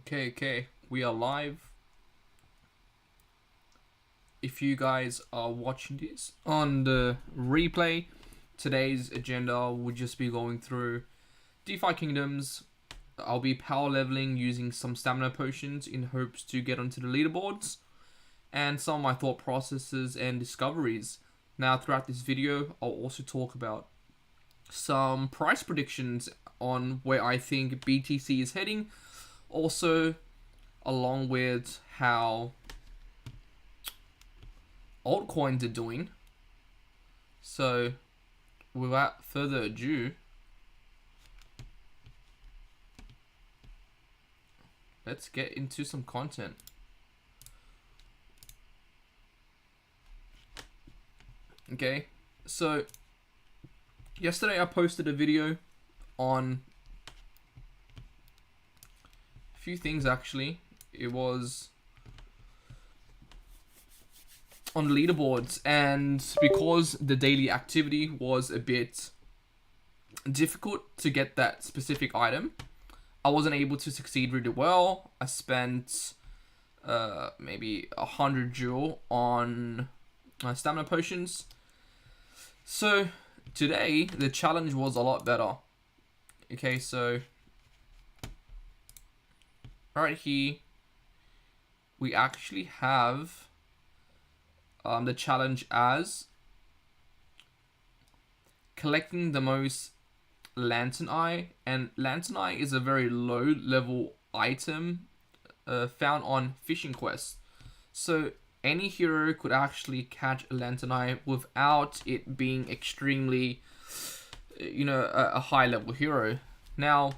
Okay, we are live. If you guys are watching this on the replay, today's agenda will just be going through DeFi Kingdoms. I'll be power leveling using some stamina potions in hopes to get onto the leaderboards, and some of my thought processes and discoveries. Now, throughout this video, I'll also talk about some price predictions on where I think BTC is heading, also along with how altcoins are doing. So without further ado, let's get into some content. Okay, so yesterday I posted a video on a few things actually. It was on leaderboards, and because the daily activity was a bit difficult to get that specific item, I wasn't able to succeed really well. I spent maybe 100 jewel on stamina potions. So today the challenge was a lot better. Okay, so right here we actually have the challenge as collecting the most lantern eye, and lantern eye is a very low level item found on fishing quests. So any hero could actually catch a lantern eye without it being extremely, a high level hero. Now,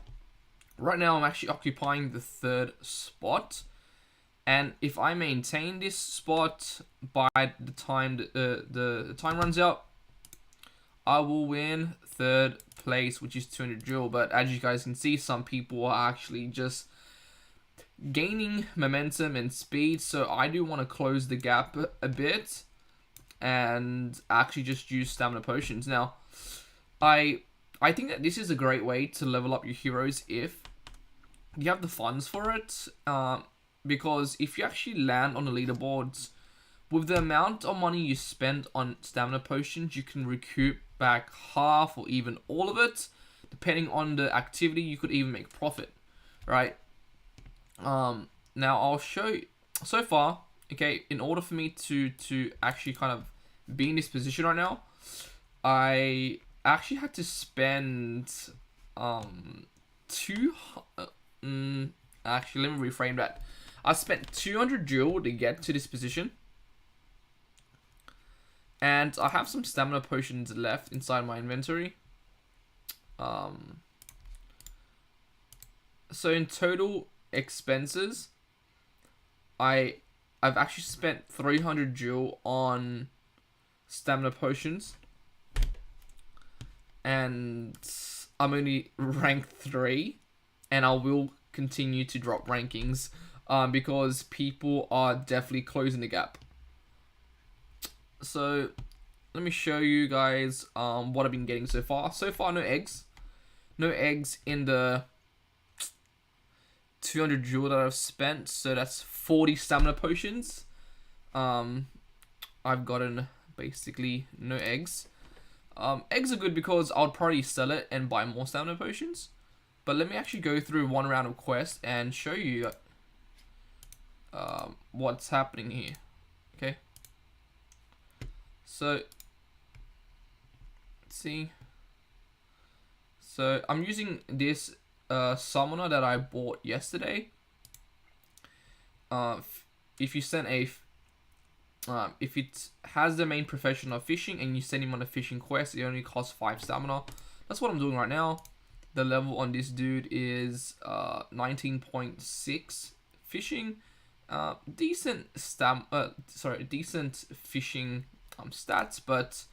right now I'm actually occupying the 3rd spot, and if I maintain this spot by the time the time runs out, I will win 3rd place, which is 200 jewel. But as you guys can see, some people are actually just gaining momentum and speed, so I do want to close the gap a bit and actually just use stamina potions. Now, I think that this is a great way to level up your heroes if you have the funds for it, because if you actually land on the leaderboards with the amount of money you spend on stamina potions, you can recoup back half or even all of it. Depending on the activity, you could even make profit, right? Now I'll show you. So far, okay, in order for me to actually kind of be in this position right now, I actually had to spend actually, let me reframe that. I spent 200 jewel to get to this position, and I have some stamina potions left inside my inventory. So in total expenses, I've actually spent 300 jewel on stamina potions, and I'm only rank 3, and I will continue to drop rankings because people are definitely closing the gap. So let me show you guys what I've been getting so far. So far, no eggs in the 200 jewel that I've spent, so that's 40 stamina potions. I've gotten basically no eggs. Eggs are good because I'll probably sell it and buy more stamina potions. But let me actually go through one round of quest and show you what's happening here. Okay. So let's see. So I'm using this summoner that I bought yesterday. If you send a if it has the main profession of fishing and you send him on a fishing quest, it only costs 5 stamina. That's what I'm doing right now. The level on this dude is 19.6 fishing. Decent fishing stats, but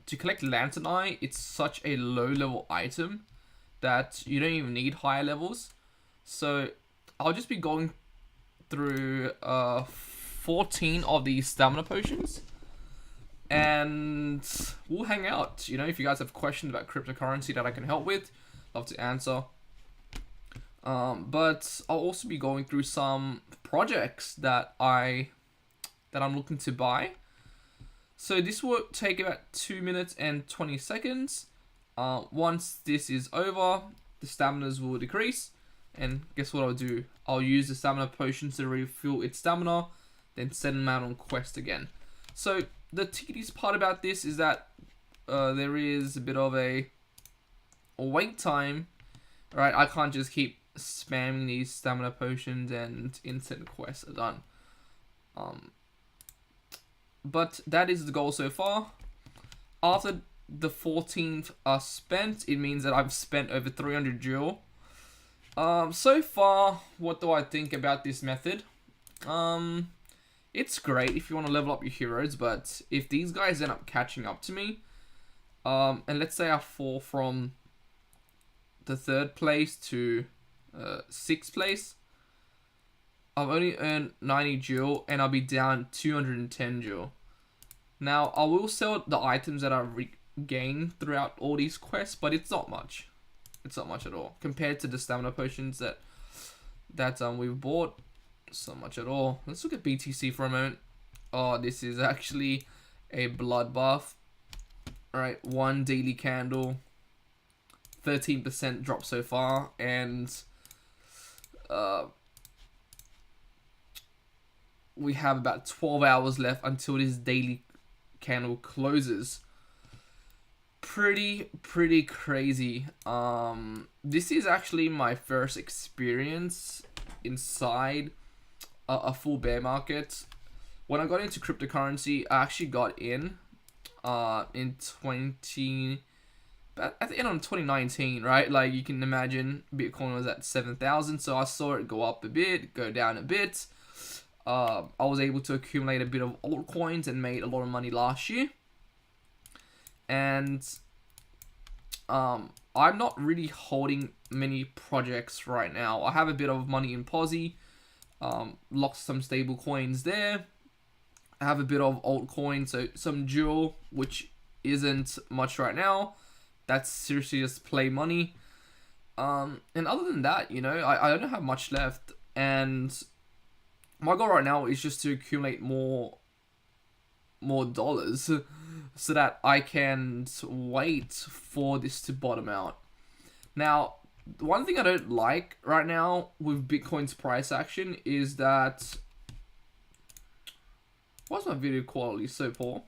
to collect lantern eye, it's such a low level item that you don't even need higher levels. So I'll just be going through 14 of these stamina potions, and we'll hang out. If you guys have questions about cryptocurrency that I can help with, love to answer. But I'll also be going through some projects that I'm looking to buy. So this will take about 2 minutes and 20 seconds. Once this is over, the staminas will decrease. And guess what I'll do? I'll use the stamina potions to refuel its stamina, then send them out on quest again. So the tedious part about this is that there is a bit of a wait time, right? I can't just keep spamming these stamina potions and instant quests are done. But that is the goal so far. After the 14th are spent, it means that I've spent over 300 jewel. So far, what do I think about this method? It's great if you want to level up your heroes, but if these guys end up catching up to me, and let's say I fall from the 3rd place to 6th place, I've only earned 90 jewel and I'll be down 210 jewel. Now, I will sell the items that I regained throughout all these quests, but it's not much. It's not much at all compared to the stamina potions that we've bought. It's not much at all. Let's look at BTC for a moment. Oh, this is actually a bloodbath. Alright, 1 daily candle, 13% drop so far, and we have about 12 hours left until this daily candle closes. Pretty crazy. This is actually my first experience inside a full bear market. When I got into cryptocurrency, I actually got in 20 at the end of 2019, right? Like, you can imagine Bitcoin was at 7,000, so I saw it go up a bit, go down a bit. I was able to accumulate a bit of altcoins and made a lot of money last year. And I'm not really holding many projects right now. I have a bit of money in Posi, locked some stable coins there. I have a bit of altcoin, so some Jewel, which isn't much right now. That's seriously just play money. And other than that, you know, I don't have much left. And my goal right now is just to accumulate more dollars so that I can wait for this to bottom out. Now, one thing I don't like right now with Bitcoin's price action is that... Why is my video quality so poor?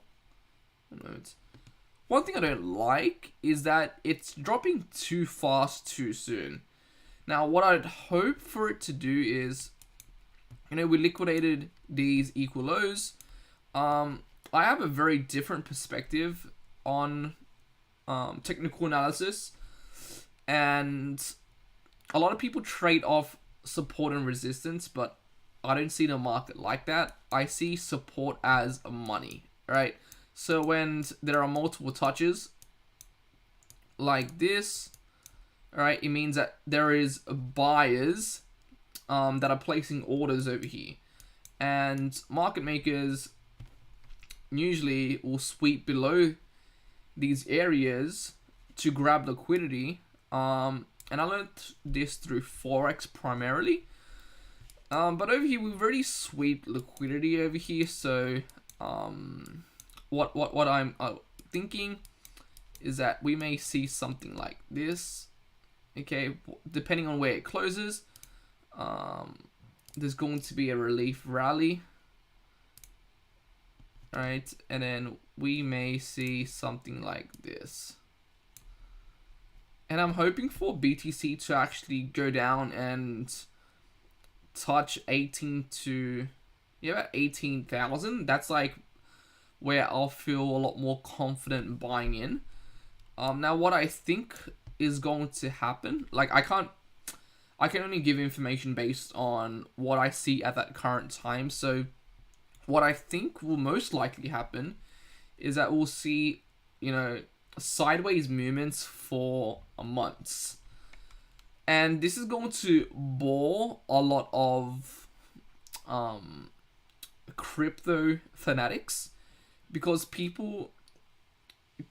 One thing I don't like is that it's dropping too fast too soon. Now, what I'd hope for it to do is, you know, we liquidated these equal lows. I have a very different perspective on technical analysis, and a lot of people trade off support and resistance, but I don't see the market like that. I see support as money, right? So when there are multiple touches like this, right, it means that there is buyers that are placing orders over here, and market makers usually will sweep below these areas to grab liquidity. And I learned this through Forex primarily. But over here, we've already swept liquidity over here. So what I'm thinking is that we may see something like this. Okay, depending on where it closes, there's going to be a relief rally. Right, and then we may see something like this. And I'm hoping for BTC to actually go down and touch 18,000. That's like where I'll feel a lot more confident buying in. Now what I think is going to happen, like I can only give information based on what I see at that current time. So what I think will most likely happen is that we'll see, you know, sideways movements for months. And this is going to bore a lot of crypto fanatics, because people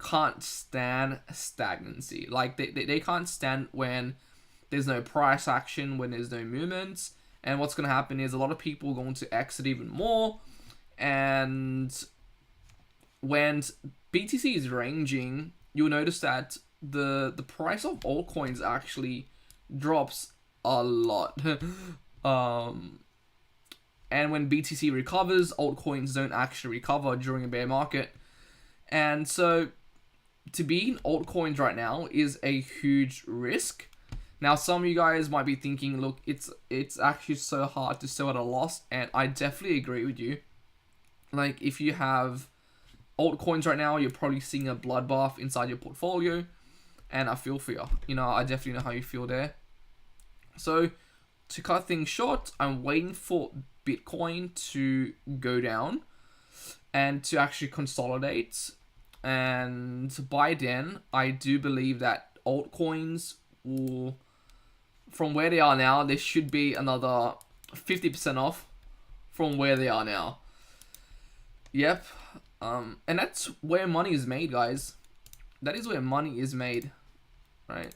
can't stand stagnancy. Like they can't stand when there's no price action, when there's no movements. And what's going to happen is a lot of people are going to exit even more. And when BTC is ranging, you'll notice that the price of altcoins actually drops a lot. And when BTC recovers, altcoins don't actually recover during a bear market. And so to be in altcoins right now is a huge risk. Now, some of you guys might be thinking, look, it's actually so hard to sell at a loss, and I definitely agree with you. Like, if you have altcoins right now, you're probably seeing a bloodbath inside your portfolio, and I feel for you. You know, I definitely know how you feel there. So, to cut things short, I'm waiting for Bitcoin to go down and to actually consolidate. And by then, I do believe that altcoins will, from where they are now, there should be another 50% off from where they are now. Yep. And that's where money is made, guys. That is where money is made, right?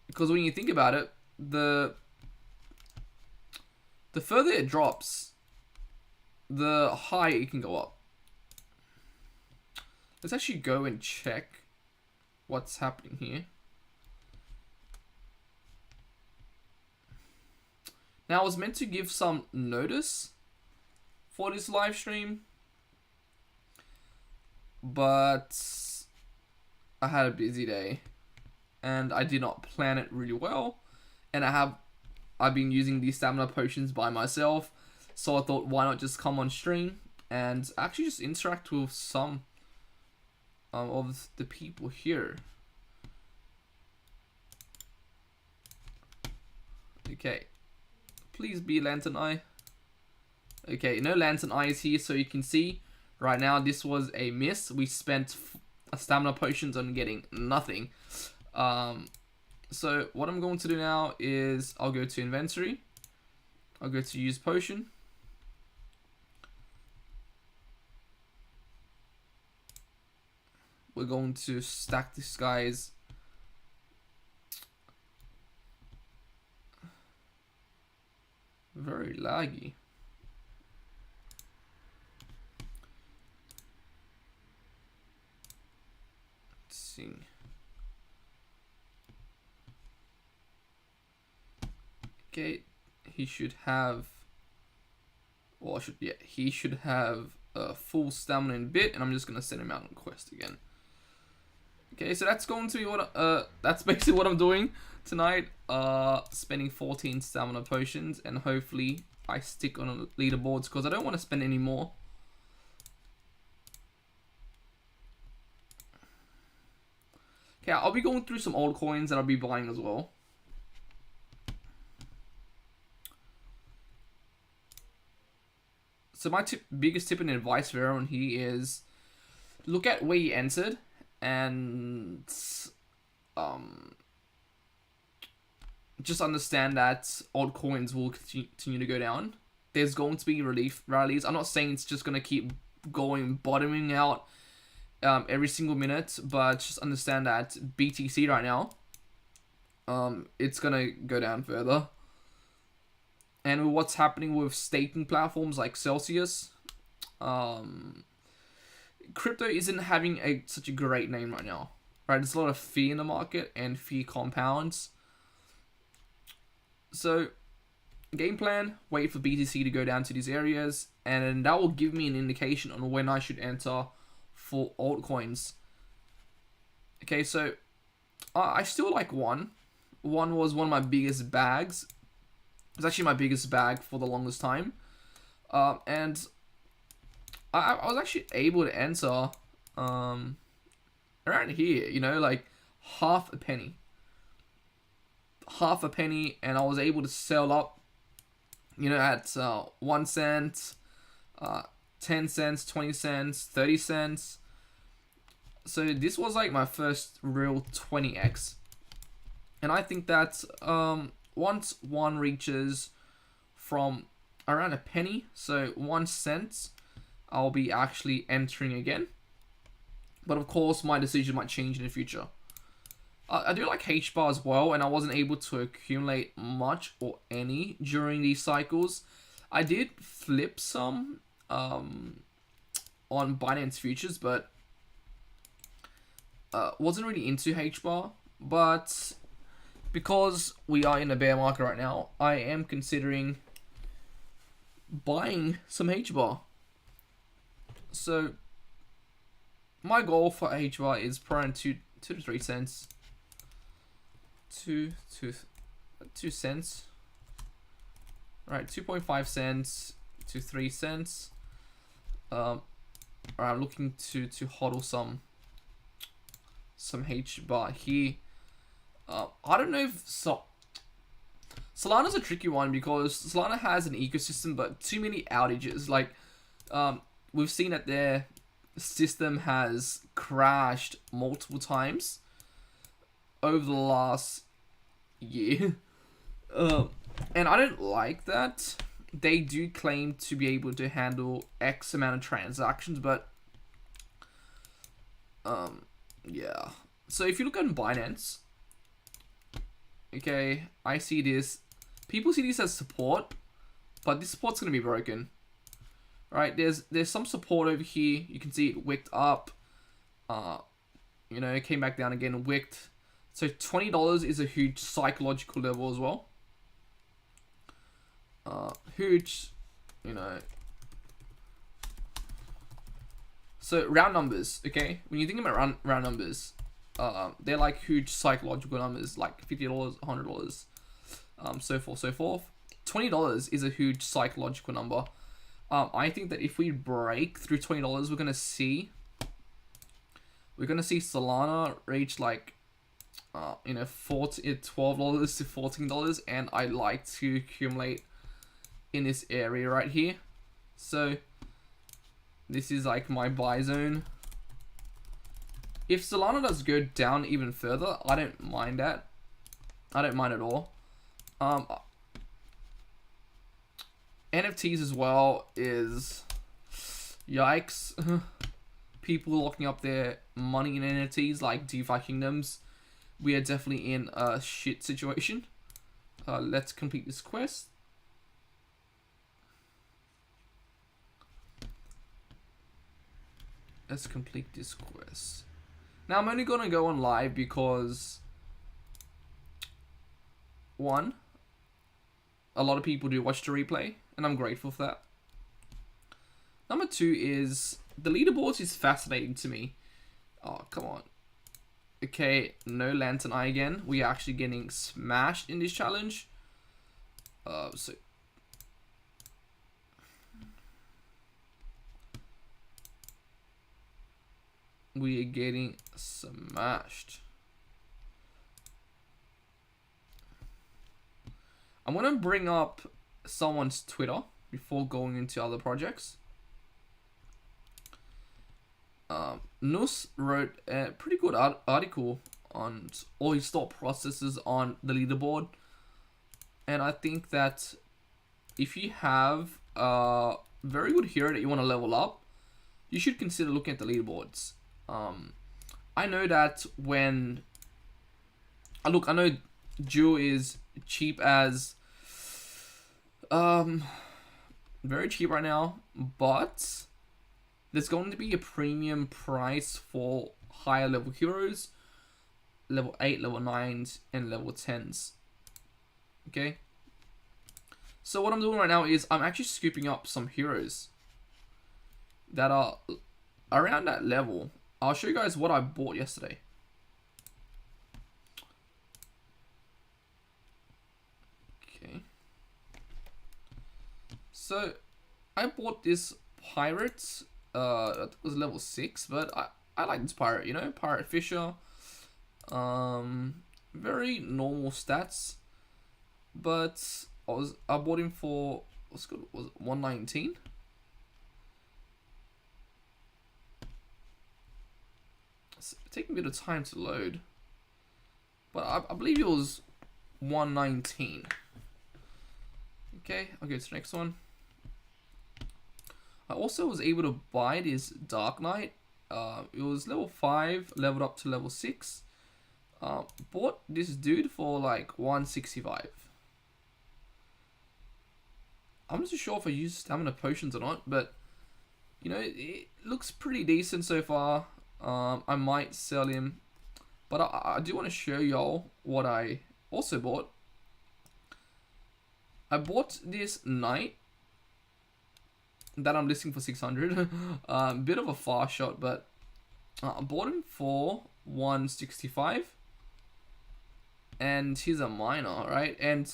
Because when you think about it, the further it drops, the higher it can go up. Let's actually go and check what's happening here. Now, I was meant to give some notice for this live stream, but I had a busy day and I did not plan it really well, and I've been using these stamina potions by myself, so I thought, why not just come on stream and actually just interact with some of the people here. Okay, please be Lantern Eye. Okay, no Lantern Eye is here, so you can see right now this was a miss. We spent stamina potions on getting nothing. So what I'm going to do now is I'll go to inventory. I'll go to use potion. We're going to stack this guy's very laggy. Let's see. Okay, he should have, well, he should have a full stamina in bit, and I'm just gonna send him out on quest again. Okay, so that's going to be what that's basically what I'm doing tonight. Spending 14 stamina potions, and hopefully I stick on leaderboards because I don't want to spend any more. Okay, I'll be going through some old coins that I'll be buying as well. So my biggest tip and advice for everyone here is look at where you entered and just understand that altcoins will continue to go down. There's going to be relief rallies. I'm not saying it's just going to keep going bottoming out every single minute, but just understand that BTC right now, it's going to go down further. And with what's happening with staking platforms like Celsius, crypto isn't having such a great name right now, right? There's a lot of fear in the market, and fear compounds. So, game plan, wait for BTC to go down to these areas, and that will give me an indication on when I should enter for altcoins. Okay, so I still like one. One was one of my biggest bags. It was actually my biggest bag for the longest time. And I was actually able to enter around here, you know, like half a penny. Half a penny, and I was able to sell up, you know, at 1 cent, 10 cents, 20 cents, 30 cents. So this was like my first real 20x. And I think that once one reaches from around a penny, so 1 cent, I'll be actually entering again. But of course, my decision might change in the future. I do like H bar as well, and I wasn't able to accumulate much or any during these cycles. I did flip some on Binance Futures, but wasn't really into H bar. But because we are in a bear market right now, I am considering buying some H bar. So my goal for H bar is around 2 to 3 cents. 2 cents. Right, 2.5 cents to 3 cents. I'm looking to hodl some H bar here. I don't know if Solana's a tricky one because Solana has an ecosystem, but too many outages. Like, we've seen that their system has crashed multiple times over the last year. And I don't like that. They do claim to be able to handle X amount of transactions, but yeah. So if you look on Binance, okay, I see this. People see this as support, but this support's gonna be broken. Right? There's some support over here. You can see it wicked up. You know, it came back down again and wicked. So $20 is a huge psychological level as well. Huge, you know. So round numbers, okay? When you think about round numbers, they're like huge psychological numbers, like $50, $100, so forth, so forth. $20 is a huge psychological number. I think that if we break through $20, we're gonna see Solana reach like, you know, $12 to $14, and I like to accumulate in this area right here. So this is like my buy zone. If Solana does go down even further, I don't mind that. I don't mind at all. NFTs as well is yikes. People locking up their money in NFTs like DeFi Kingdoms. We are definitely in a shit situation. Let's complete this quest. Let's complete this quest. Now I'm only gonna go on live because one, a lot of people do watch the replay, and I'm grateful for that. Number two is the leaderboards is fascinating to me. Oh, come on. Okay, no Lantern Eye again. We are actually getting smashed in this challenge. So we are getting smashed. I'm gonna bring up someone's Twitter before going into other projects. Nus wrote a pretty good article on all his thought processes on the leaderboard, and I think that if you have a very good hero that you want to level up, you should consider looking at the leaderboards. I know that when I know Jewel is cheap as very cheap right now, but there's going to be a premium price for higher level heroes, level 8, level 9s, and level 10s. Okay? So what I'm doing right now is I'm actually scooping up some heroes that are around that level. I'll show you guys what I bought yesterday. Okay. So I bought this pirate. It was level 6, but I like this pirate, you know, Pirate Fisher. Very normal stats, but I bought him for, what's good, was it 119? It's taking a bit of time to load, but I believe it was 119. Okay, I'll go to the next one. I also was able to buy this Dark Knight. It was level 5, leveled up to level 6. Bought this dude for like 165. I'm not too sure if I use stamina potions or not, but you know, it looks pretty decent so far. I might sell him, but I do want to show y'all what I also bought. I bought this knight that I'm listing for 600. Bit of a far shot, but I bought him for 165. And he's a miner, right? And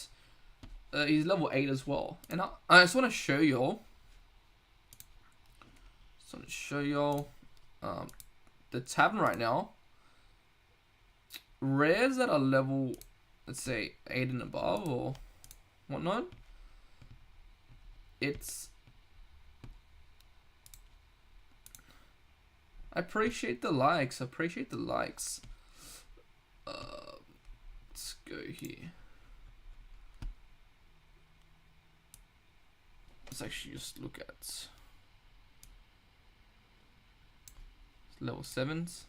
he's level 8 as well. And I just want to show y'all. The tavern right now. Rares that are level, let's say 8 and above or whatnot. I appreciate the likes. Let's go here. Let's actually just look at level 7s.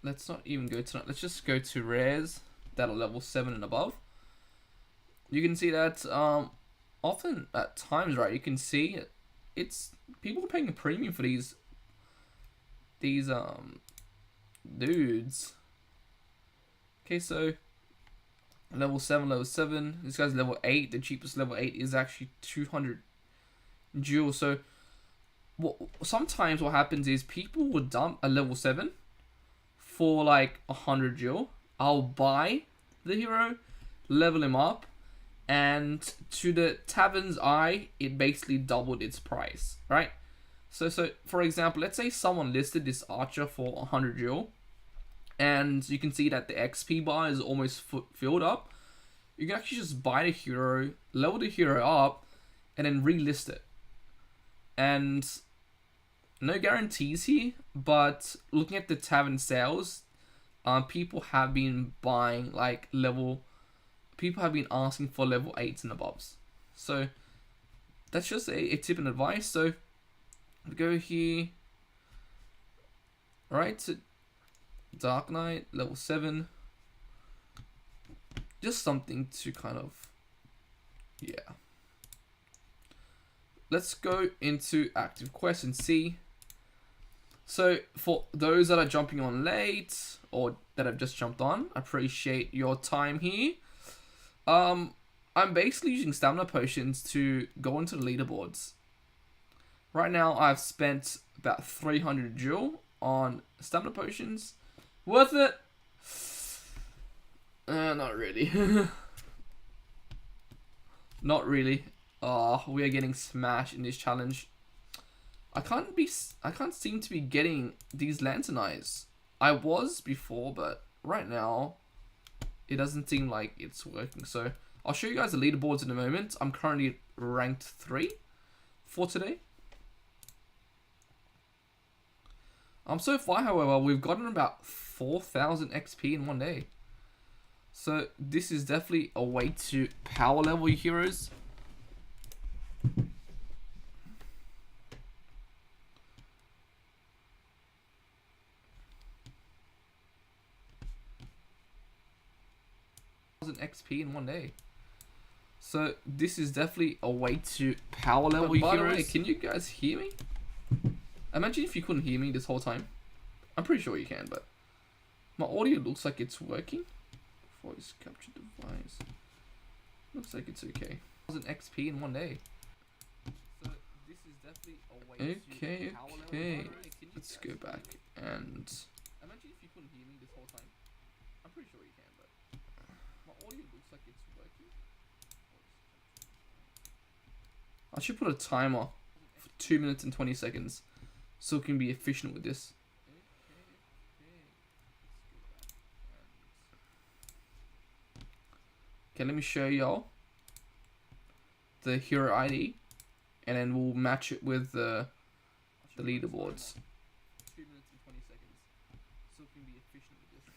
Let's not even go to, let's just go to rares that are level 7 and above. You can see that often at times, right, you can see it's people are paying a premium for these dudes. Okay, so level 7. This guy's level 8. The cheapest level 8 is actually 200 jewels. So sometimes what happens is people will dump a level 7 for like 100 jewel. I'll buy the hero, level him up, and to the tavern's eye, it basically doubled its price, right? So for example, let's say someone listed this archer for 100 jewel, and you can see that the XP bar is almost filled up. You can actually just buy the hero, level the hero up, and then relist it. And no guarantees here, but looking at the tavern sales, people have been buying like people have been asking for level 8s and above. So that's just a tip and advice. So we go here, right, to Dark Knight, level 7. Just something to kind of, yeah. Let's go into active quests and see. So for those that are jumping on late or that have just jumped on, I appreciate your time here. I'm basically using stamina potions to go into the leaderboards. Right now I've spent about 300 jewel on stamina potions. Worth it? Not really. Not really. We are getting smashed in this challenge. I can't seem to be getting these lantern eyes. I was before, but right now it doesn't seem like it's working. So I'll show you guys the leaderboards in a moment. I'm currently ranked 3 for today. So far, however, we've gotten about 4,000 XP in one day. So this is definitely a way to power level your heroes. XP in one day. So this is definitely a way to power level your heroes. By the way, can you guys hear me? Imagine if you couldn't hear me this whole time. I'm pretty sure you can, but my audio looks like it's working. Voice capture device. Looks like it's okay. 1,000 XP in one day. So this is definitely a way to power level your heroes. Let's go back and imagine if you couldn't hear me this whole time. I'm pretty sure you can, but my audio looks like it's working. I should put a timer for 2 minutes and 20 seconds so we can be efficient with this. Okay, let me show y'all the hero ID, and then we'll match it with the leaderboards. 2 minutes and 20 seconds so we can be efficient with this.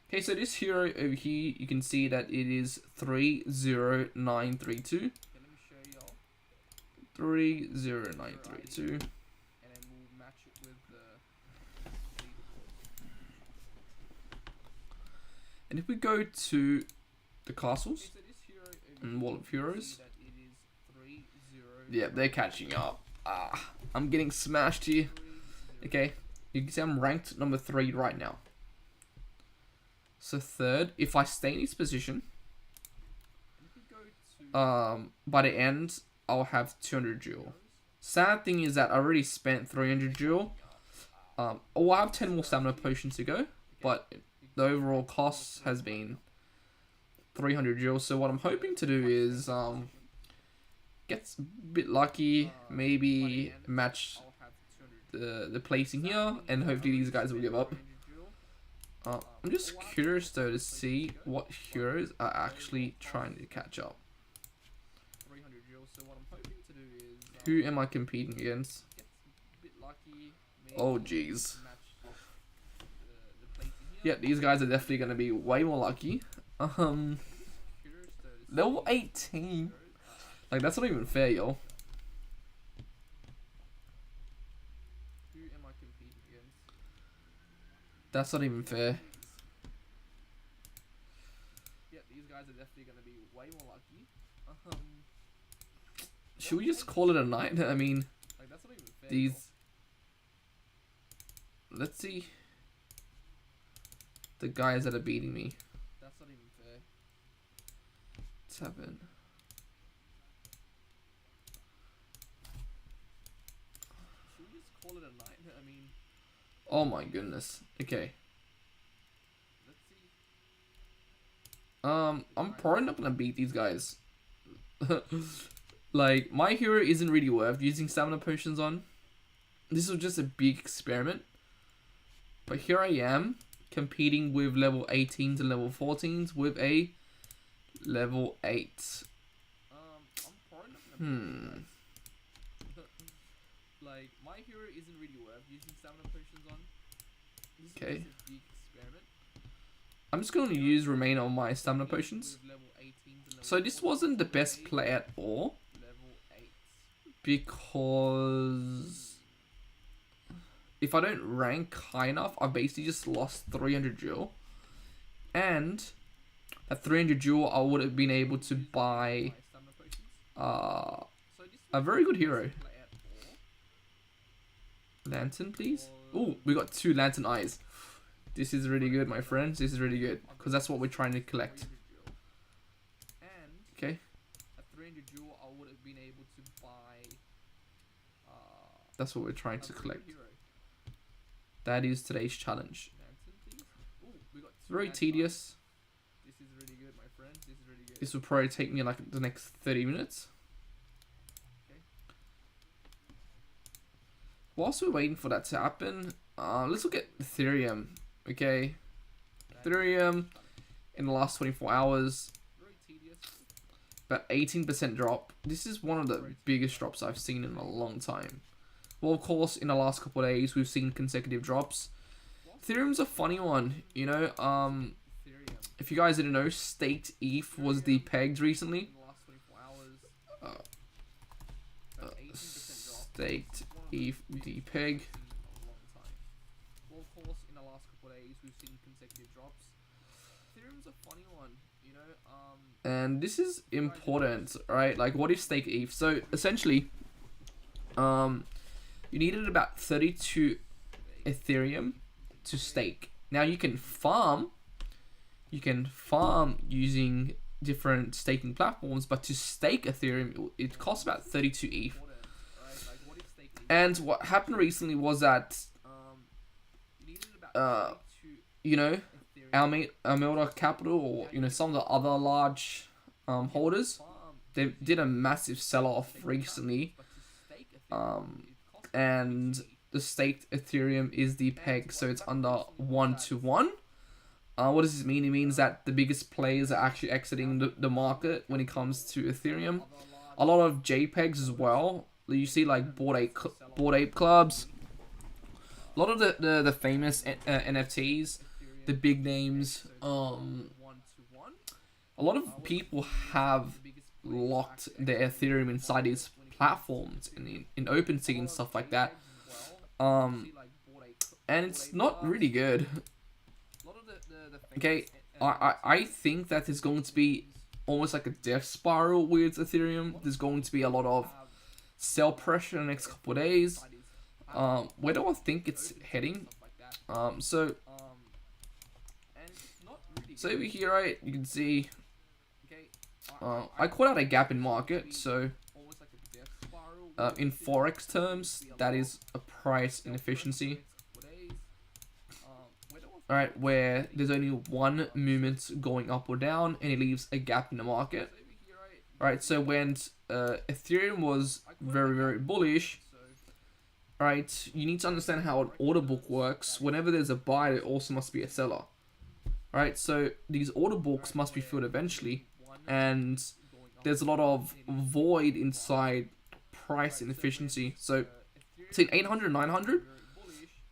Okay, so this hero over here, you can see that it is 30932. Okay, let me show y'all 30932. And then we'll match it with the And if we go to the castles and Wall of Heroes, yeah, they're catching up. I'm getting smashed here. Okay, you can see I'm ranked number 3 right now. So third, if I stay in this position, by the end, I'll have 200 jewel. Sad thing is that I already spent 300 jewel. I have 10 more stamina potions to go, but the overall cost has been 300 jewel. So what I'm hoping to do is get a bit lucky, maybe match the placing here, and hopefully these guys will give up. I'm just curious though to see what heroes are actually trying to catch up. Who am I competing against? Oh jeez. Yeah, these guys are definitely going to be way more lucky. Level 18. Like, that's not even fair, yo. That's not even fair. Yeah, these guys are definitely going to be way more lucky. Should we just call it a night? I mean, like, that's not even fair, these. Let's see the guys that are beating me. That's not even fair. 7. Should we just call it a night? I mean, oh my goodness. Okay. Let's see. I'm probably not gonna beat these guys. Like, my hero isn't really worth using stamina potions on. This was just a big experiment. But here I am, competing with level 18s and level 14s with a level 8. Like, my hero isn't really worth using stamina potions on. Okay. I'm just going to use remain on my stamina potions. So this wasn't the best play at all, because if I don't rank high enough, I basically just lost 300 jewel. And at 300 jewel, I would have been able to buy a very good hero. Lantern, please. Oh, we got 2 lantern eyes. This is really good, my friends. This is really good, because that's what we're trying to collect. Okay. At 300 jewel, I would have been able to buy. That's what we're trying to collect. That is today's challenge. It's very tedious. This is really good, my friends. This is really good. This will probably take me like the next 30 minutes. Okay. Whilst we're waiting for that to happen, let's look at Ethereum. Okay. Ethereum in the last 24 hours. About 18% drop. This is one of the biggest drops I've seen in a long time. Well, of course, in the last couple of days, we've seen consecutive drops. Ethereum's a funny one, you know. If you guys didn't know, staked ETH was depegged recently. Staked ETH depeg. Well, of course, in the last couple of days, we've seen consecutive drops. Ethereum's a funny one, you know. And this is important, right? Like, what is staked ETH? So essentially, you needed about 32 Ethereum to stake. Now you can farm using different staking platforms, but to stake Ethereum, it costs about 32 ETH. And what happened recently was that, you know, Alameda Capital, or, you know, some of the other large holders, they did a massive sell-off recently. And the staked Ethereum is the peg, so it's under 1-to-1. What does this mean? It means that the biggest players are actually exiting the market when it comes to Ethereum. A lot of JPEGs as well. You see, like Bored Ape Clubs. A lot of the famous NFTs, the big names. A lot of people have locked their Ethereum inside these platforms in OpenSea and stuff like that. And it's not really good. Okay, I think that there's going to be almost like a death spiral with Ethereum. There's going to be a lot of sell pressure in the next couple of days. Where do I think it's heading? So over here, right, you can see I caught out a gap in market. So in forex terms, that is a price inefficiency. Alright, where there's only one movement going up or down, and it leaves a gap in the market. Alright, so when Ethereum was very bullish, right, you need to understand how an order book works. Whenever there's a buy, there also must be a seller. Alright, so these order books must be filled eventually, and there's a lot of void inside price inefficiency. So between 800 and 900,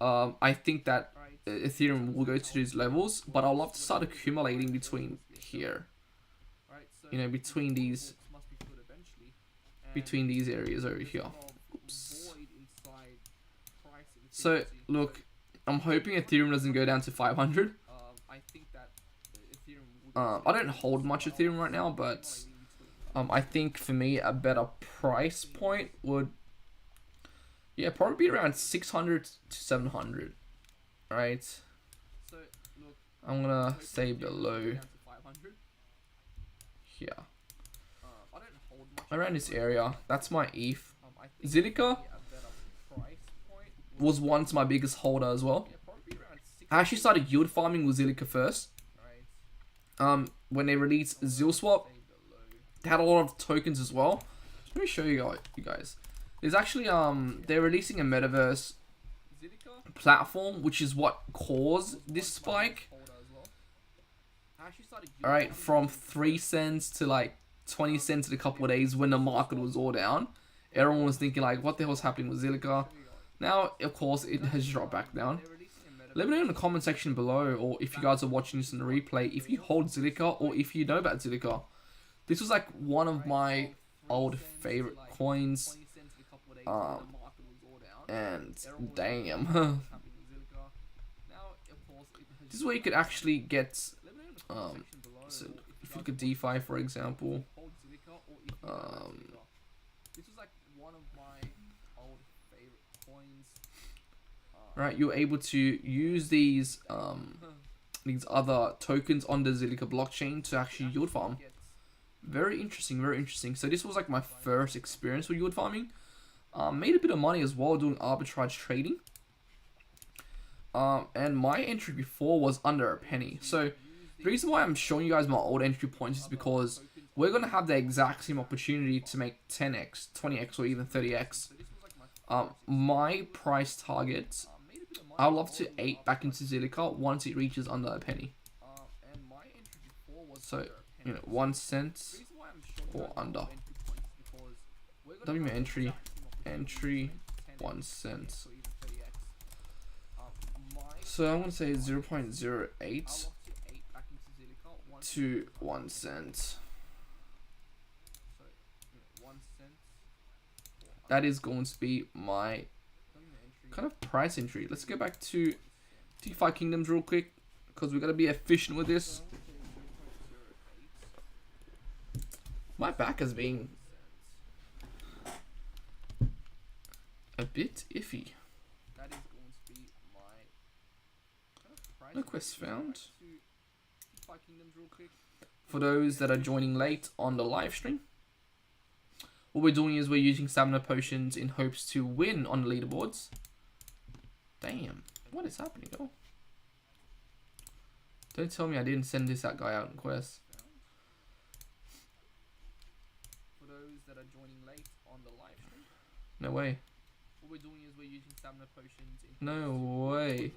I think that Ethereum will go to these levels, but I'll love to start accumulating between here. You know, between these areas over here. Oops. So look, I'm hoping Ethereum doesn't go down to 500. I don't hold much Ethereum right now, but I think for me a better price point would, yeah, probably be around 600 to 700. Right, I'm gonna say below here, around this area. That's my ETH. Zilliqa was once my biggest holder as well. I actually started yield farming with Zilliqa first. When they released ZilSwap, they had a lot of tokens as well. Let me show you guys. There's actually they're releasing a metaverse platform, which is what caused this spike. Alright, from 3 cents to like 20 cents in a couple of days when the market was all down. Everyone was thinking like, what the hell's happening with Zilliqa? Now, of course, it has dropped back down. Let me know in the comment section below, or if you guys are watching this in the replay, if you hold Zilliqa or if you know about Zilliqa. This was like one of my old favorite coins. And damn. This is where you could actually get, so if you look at DeFi, for example, right, you're able to use these other tokens on the Zilliqa blockchain to actually yield farm. Very interesting, very interesting. So this was like my first experience with yield farming. Made a bit of money as well doing arbitrage trading. And my entry before was under a penny. So the reason why I'm showing you guys my old entry points is because we're going to have the exact same opportunity to make 10x, 20x, or even 30x. My price target, I'd love to ape back into Zilliqa once it reaches under a penny. So, you know, 1 cent or under. That'll be my entry. Entry 1 cent. So I'm gonna say 0.08 to 1 cent. That is going to be my kind of price entry. Let's go back to DeFi Kingdoms real quick, because we gotta be efficient with this. My back has been a bit iffy. No quests found. For those that are joining late on the live stream, what we're doing is we're using stamina potions in hopes to win on the leaderboards. Damn, what is happening, though? Don't tell me I didn't send that guy out in quest. For those that are joining late on the live stream, no way. What we're doing is we're using stamina potions in no way.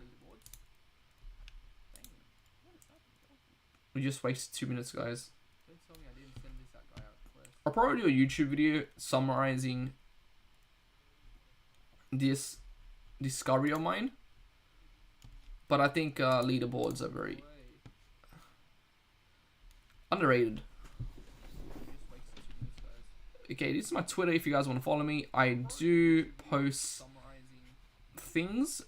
We just wasted 2 minutes, guys. Don't tell me I didn't send that guy out in quest. I'll probably do a YouTube video summarizing this discovery of mine, but I think leaderboards are very underrated. Okay, this is my Twitter if you guys want to follow me. I do post things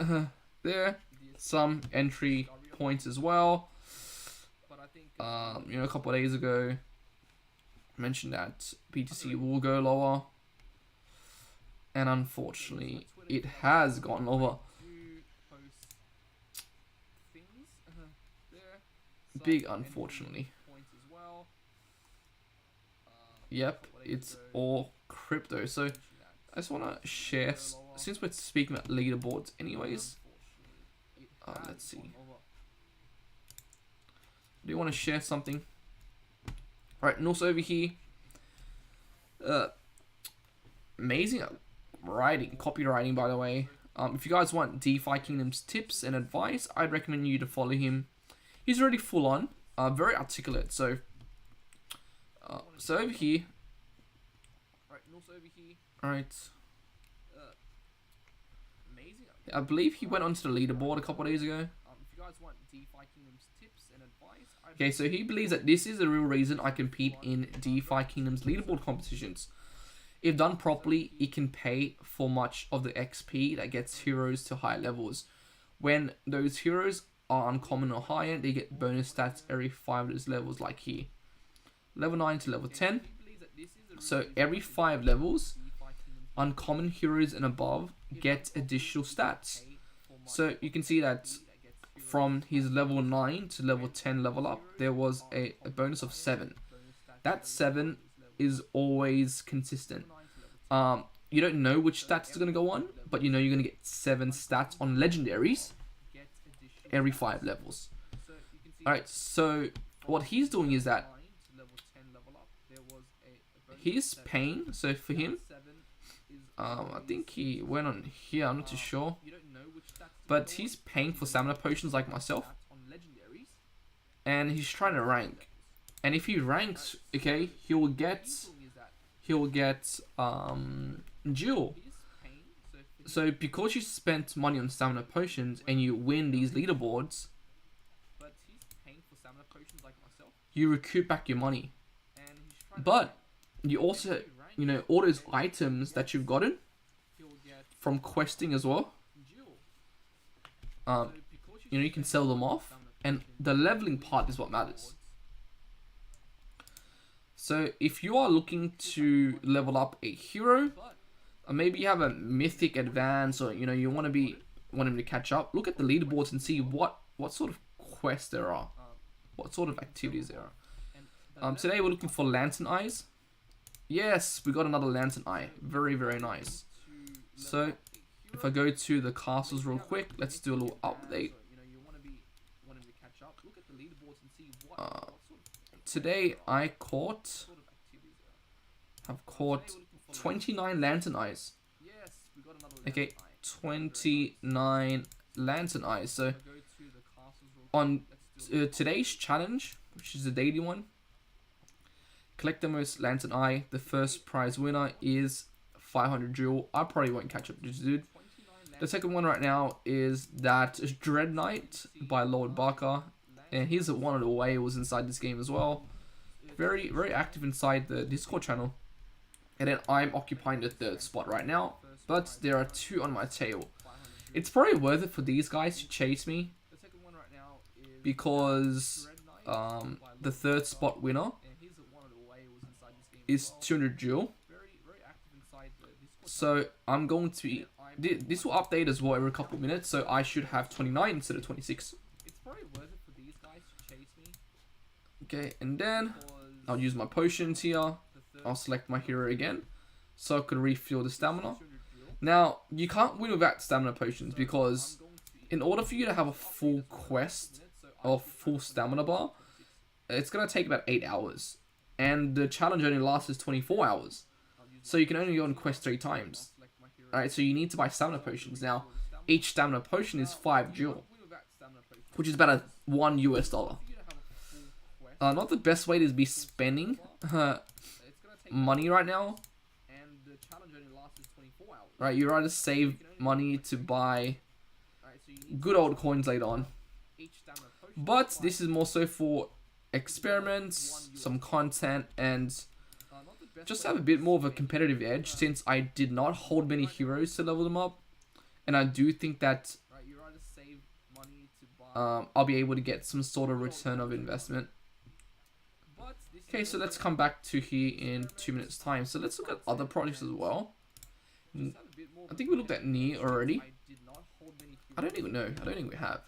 there, some entry points as well. a couple of days ago, I mentioned that BTC will go lower, and unfortunately, it has gone lower. Big unfortunately. Yep, it's all crypto. So I just want to share, since we're speaking about leaderboards anyways, let's see. Do you want to share something? Alright, and also over here, amazing writing, copywriting by the way. If you guys want DeFi Kingdoms tips and advice, I'd recommend you to follow him. He's already full on, very articulate. So over here, alright, I believe he went onto the leaderboard a couple of days ago. Okay, so he believes that this is the real reason I compete in DeFi Kingdoms leaderboard competitions. If done properly, it can pay for much of the XP that gets heroes to higher levels. When those heroes are uncommon or higher, they get bonus stats every 5 of those levels, like here. Level 9 to level 10. So every 5 levels, uncommon heroes and above get additional stats. So you can see that from his level 9 to level 10 level up, there was a bonus of 7. That 7 is always consistent. You don't know which stats are going to go on, but you know you're going to get 7 stats on legendaries every 5 levels. Alright, so what he's doing is that he's paying, so for him, I think he went on here, I'm not too sure, but he's paying for stamina potions like myself, and he's trying to rank, and if he ranks, okay, he will get Jewel. So because you spent money on stamina potions and you win these leaderboards, you recoup back your money. But you also, all those items that you've gotten from questing as well, you can sell them off, and the leveling part is what matters. So if you are looking to level up a hero, or maybe you have a mythic advance, or you want him to catch up, look at the leaderboards and see what sort of quests there are, what sort of activities there are. Today we're looking for Lantern Eyes. Yes, we got another Lantern Eye. Very, very nice. So if I go to the castles real quick, let's do a little update. Today I've caught 29 Lantern Eyes. Okay, 29 Lantern Eyes. So on today's challenge, which is the daily one, collect the most Lantern Eye. The first prize winner is 500 jewel. I probably won't catch up to this dude. The second one right now is that Dread Knight by Lord Barker, and he's one of the whales inside this game as well. Very, very active inside the Discord channel. And then I'm occupying the 3rd spot right now, but there are 2 on my tail. It's probably worth it for these guys to chase me, because the 3rd spot winner is 200 jewel. So I'm going to be, this will update as well every couple of minutes, so I should have 29 instead of 26. Okay, and then I'll use my potions here. I'll select my hero again, so I could refuel the stamina. Now, you can't win without stamina potions, because in order for you to have a full quest or full stamina bar, it's going to take about 8 hours. And the challenge only lasts 24 hours. So you can only go on quest 3 times. Alright, so you need to buy stamina potions. Now, each stamina potion is 5 jewel, which is about $1 US. Not the best way to be spending money right now. Right, you rather save money to buy good old coins later on. But this is more so for experiments, some content, and just have a bit more of a competitive edge, since I did not hold many heroes to level them up. And I do think that I'll be able to get some sort of return of investment Okay, so let's come back to here in 2 minutes time. So let's look at other projects as well. I think we looked at Near already. I don't even know. I don't think we have.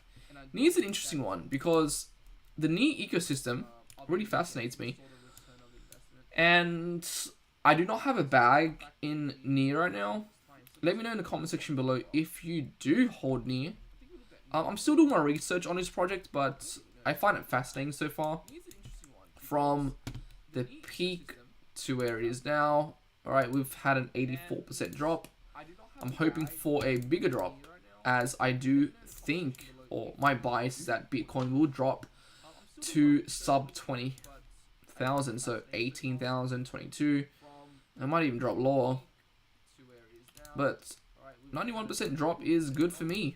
Near is an interesting one because the Near ecosystem really fascinates me. And I do not have a bag in Near right now. Let me know in the comment section below if you do hold Near. I'm still doing my research on this project, but I find it fascinating so far. From the peak to where it is now. Alright, we've had an 84% drop. I'm hoping for a bigger drop, as I do think, or my bias is that Bitcoin will drop to sub 20,000, so 18,000, 22. It might even drop lower. But 91% drop is good for me.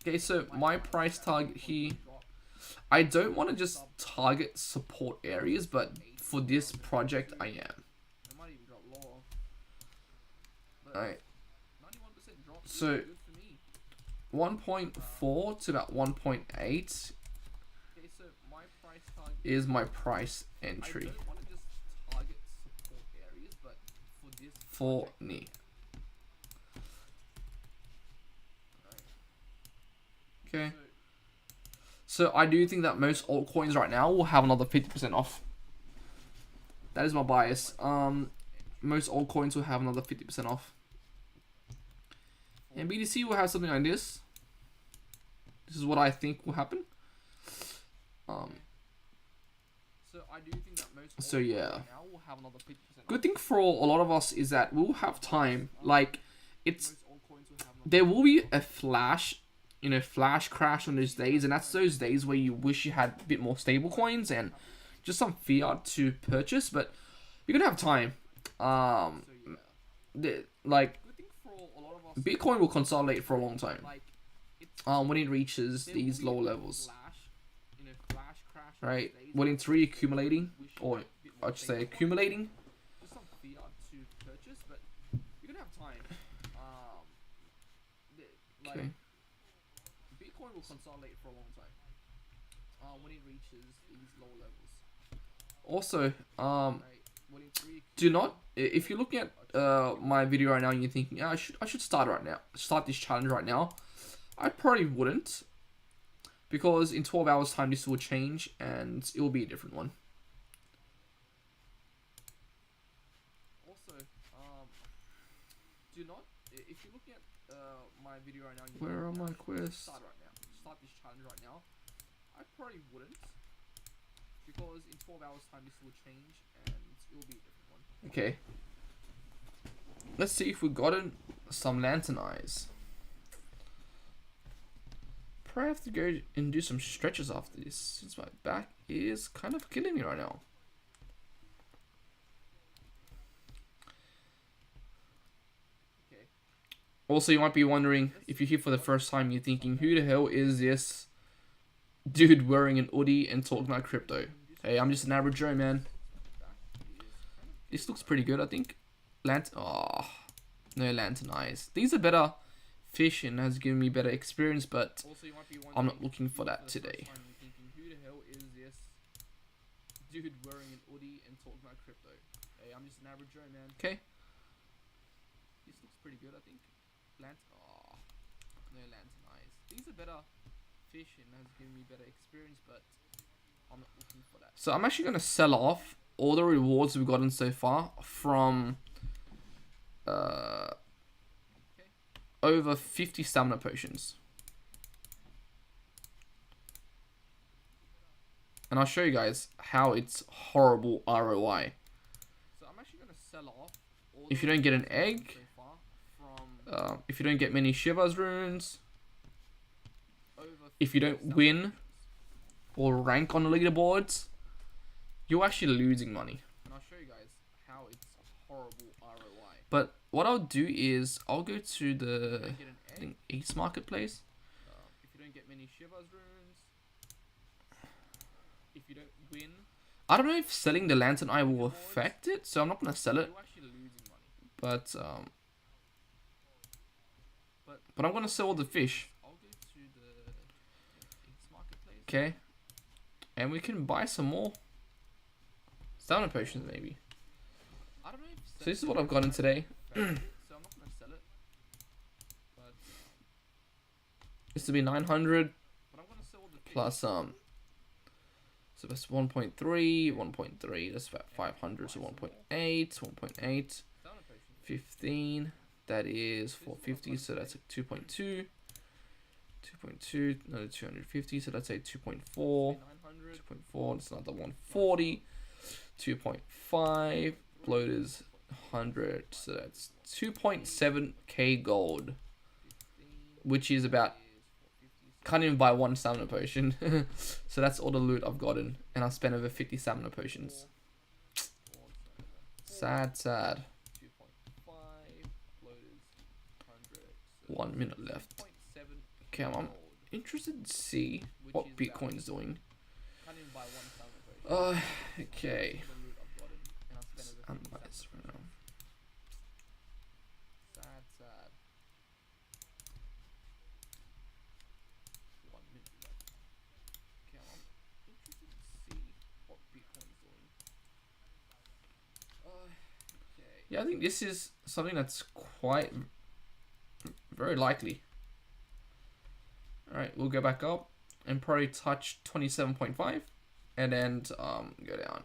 Okay, so my price target here, I don't want to just target support areas, but for this project I am. Alright, so 1.4 to about 1.8 is my price entry for NI. Okay, so I do think that most altcoins right now will have another 50% off. That is my bias. Most altcoins will have another 50% off. And BTC will have something like this. This is what I think will happen. So yeah. Good thing for a lot of us is that we'll have time. Like, there will be a flash crash on those days, and that's those days where you wish you had a bit more stable coins and just some fiat to purchase, but you're gonna have time. Like, Bitcoin will consolidate for a long time. When it reaches these lower levels, right? When it's reaccumulating, or I should say accumulating. Okay. Bitcoin will consolidate for a long time. When it reaches these lower levels. Also, do not, if you're looking at my video right now and you're thinking, yeah, I should start this challenge right now, I probably wouldn't, because in 12 hours time this will change and it will be a different one. Also, do not, if you're looking at my video right now, where are my quests? Start this challenge right now, I probably wouldn't, because in 12 hours time this will change and it will be a different one. Okay, let's see if we've gotten some lantern eyes. Probably have to go and do some stretches after this, since my back is kind of killing me right now. Also, you might be wondering, if you're here for the first time, you're thinking, who the hell is this dude wearing an hoodie and talking about crypto? Hey, I'm just an average Joe, man. This looks pretty good, I think. Oh, no lantern eyes. These are better fish and has given me better experience, but I'm not looking for that today. Who the hell is this dude wearing an hoodie and talking about crypto? Hey, I'm just an average Joe, man. Okay. This looks pretty good, I think. Oh, no lantern eyes. These are better fish and has given me better experience, but I'm not looking for that. So I'm actually going to sell off all the rewards we've gotten so far from over 50 stamina potions. And I'll show you guys how it's horrible ROI. So I'm actually going to sell off all if you don't get an egg, if you don't get many Shiva's runes, if you don't win or rank on the leaderboards, you're actually losing money. And I'll show you guys how it's horrible ROI. But what I'll do is I'll go to the East Marketplace. If you don't get many Shiva's runes, if you don't win, I don't know if selling the lantern eye will affect it, so I'm not gonna sell it. But I'm gonna sell the fish. Okay, And we can buy some more stamina potions maybe. So this is what I've gotten today. So I'm not gonna sell it. But this will be 900 plus so that's 1.3, 1.3, that's about 500, so 1.8, 1.8, 15, that is 450, so that's like 2.2, 2.2, another 250, so that's a 2.4, 2.4, that's another 140, 2.5, bloaters 100, so that's 2.7k gold, which is about, can't even buy one stamina potion. So that's all the loot I've gotten, and I spent over 50 stamina potions. Sad, sad. 1 minute left. Okay, I'm interested to see what Bitcoin's doing. Okay. Analyze right now. Sad, sad. 1 minute left. Okay, I'm interested to see what Bitcoin's doing. Okay. Yeah, I think this is something that's quite very likely. Alright, we'll go back up and probably touch 27.5 and then go down.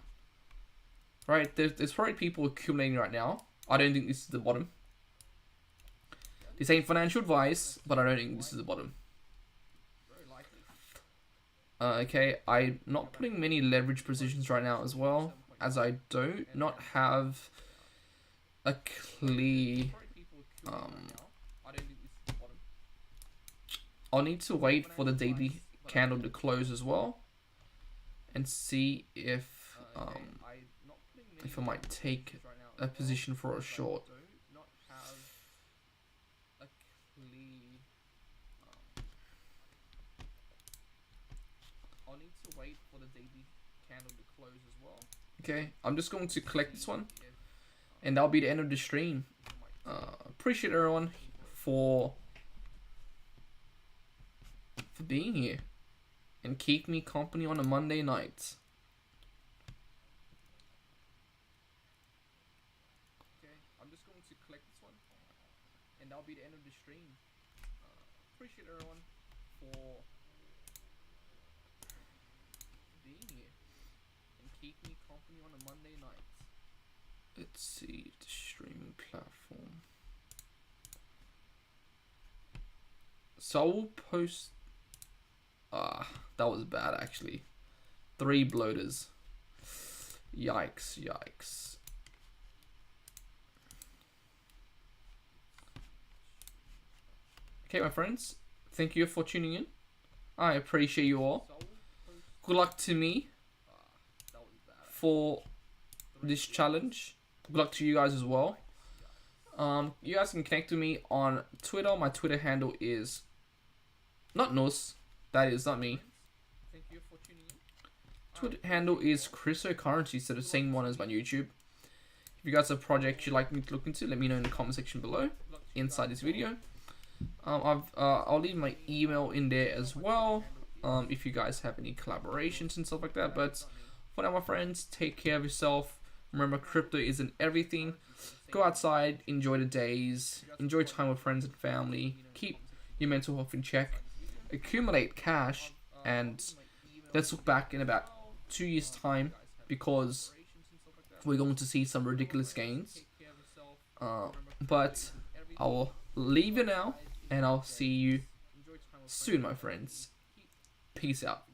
Right, there's probably people accumulating right now. I don't think this is the bottom. This ain't financial advice, but I don't think this is the bottom. Okay, I'm not putting many leverage positions right now as well, as I do not have a clear... I'll need to wait for the daily candle to close as well, and see if I might take a position for a short. I'll need to wait for the daily candle to close as well. Okay, I'm just going to collect this one, and that'll be the end of the stream. Appreciate everyone for being here and keep me company on a Monday night. Okay, I'm just going to collect this one, and that'll be the end of the stream. Appreciate everyone for being here and keep me company on a Monday night. Let's see the streaming platform. So I will post. That was bad actually. 3 bloaters. Yikes, yikes. Okay, my friends, thank you for tuning in. I appreciate you all. Good luck to me for this challenge. Good luck to you guys as well. You guys can connect with me on Twitter. My Twitter handle is not Nus. That is not me. Thank you for tuning in. Twitter handle is cryptocurrency, so the same one as my YouTube. If you guys have a project you'd like me to look into, let me know in the comment section below inside this video. I'll leave my email in there as well. If you guys have any collaborations and stuff like that. But for now, my friends, take care of yourself. Remember, crypto isn't everything. Go outside, enjoy the days, enjoy time with friends and family. Keep your mental health in check. Accumulate cash, and let's look back in about 2 years time, because we're going to see some ridiculous gains. But I will leave you now, and I'll see you soon, my friends. Peace out.